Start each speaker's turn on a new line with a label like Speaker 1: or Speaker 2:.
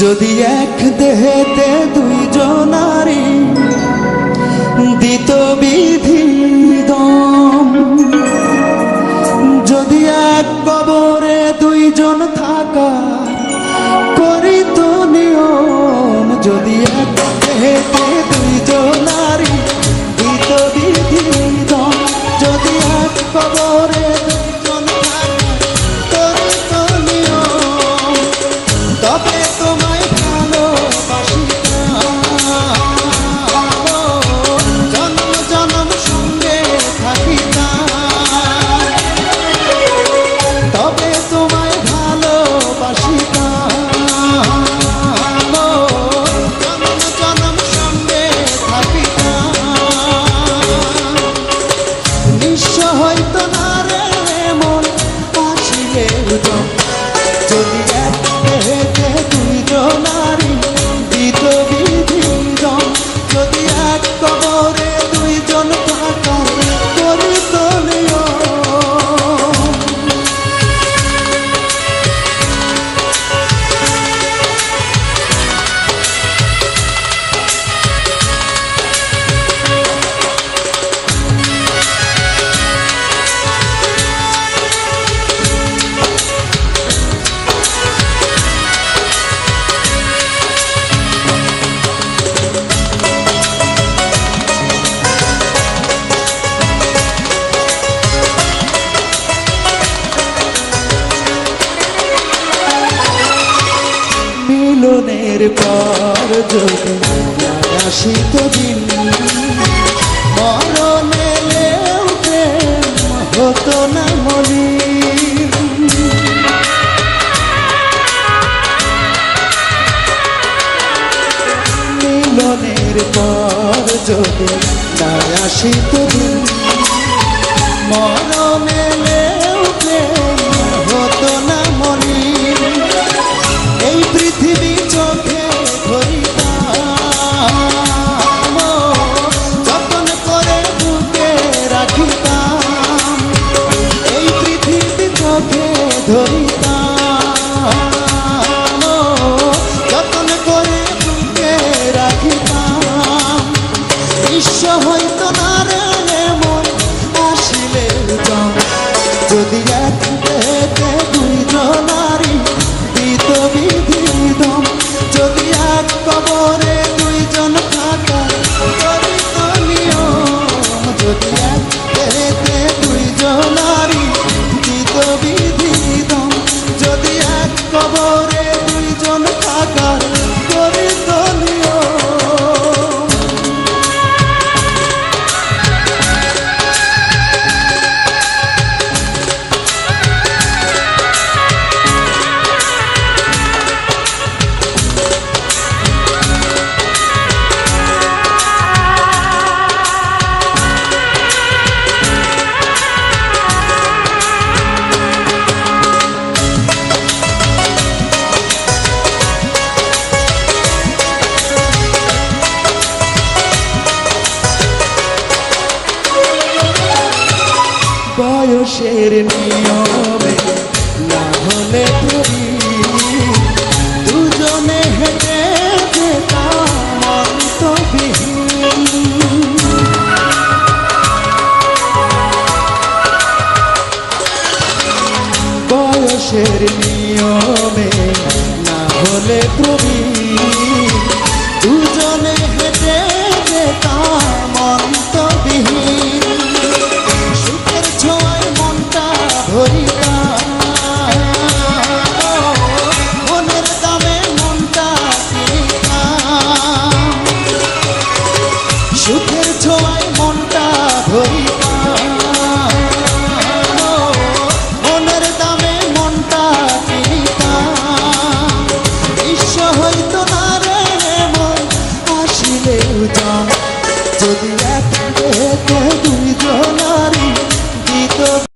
Speaker 1: যদি এক দেহেতে দুইজনারি দিত বিধি দম, যদি এক কবরে দুইজন থাকা করিত নিয়ম, যদি এক দেহেতে দুইজনারি দিত বিধি দম, যদি এক কবরে দুইজন থাকা করিত নিয়ম, তবে তোমায় ভালোবাসিতাম, জন্ম জন্ম সঙ্গে থাকিতাম, তবে তোমায় ভালোবাসিতাম, জন্ম জন্ম সঙ্গে থাকিতাম। নিঃস্ব হইতো না রে মন বাঁচিলে উদম, যদি এক দেহেতে দুইজনারি দিত বিধি দম, যদি এক কবরে দুইজন থাকা করিত নিয়ম। মিলনের পর যদি আসিত দিন, মরণে এলেও প্রেম হতো না মলিন। মিলনের পর যদি আসিত দিন, মরণে এলেও প্রেম হতো না মলিন। এই পৃথিবী চোখে ধরিতাম, যতন করে বুকে রাখিতাম, এই পৃথিবী চোখে ধরিতাম, যতন করে বুকে রাখিতাম। নিঃস্ব হইতো না রে মন আসিলে উদম, যদি এক দেহেতে দুইজনারি দিত বিধি দম, যদি এক কবরে দুইজন থাকা করিত নিয়ম, যদি এক দেহেতে দুইজনারি দিত বিধি দম, যদি এক কবরে দুইজন থাকা করিত নিয়ম। বয়সের নিয়মে না হলে ধরি দুজনে হেঁটে যেতাম অন্তবিহীন। বয়সের নিয়মে না হলে প্রবীণ, দুজনে হেঁটে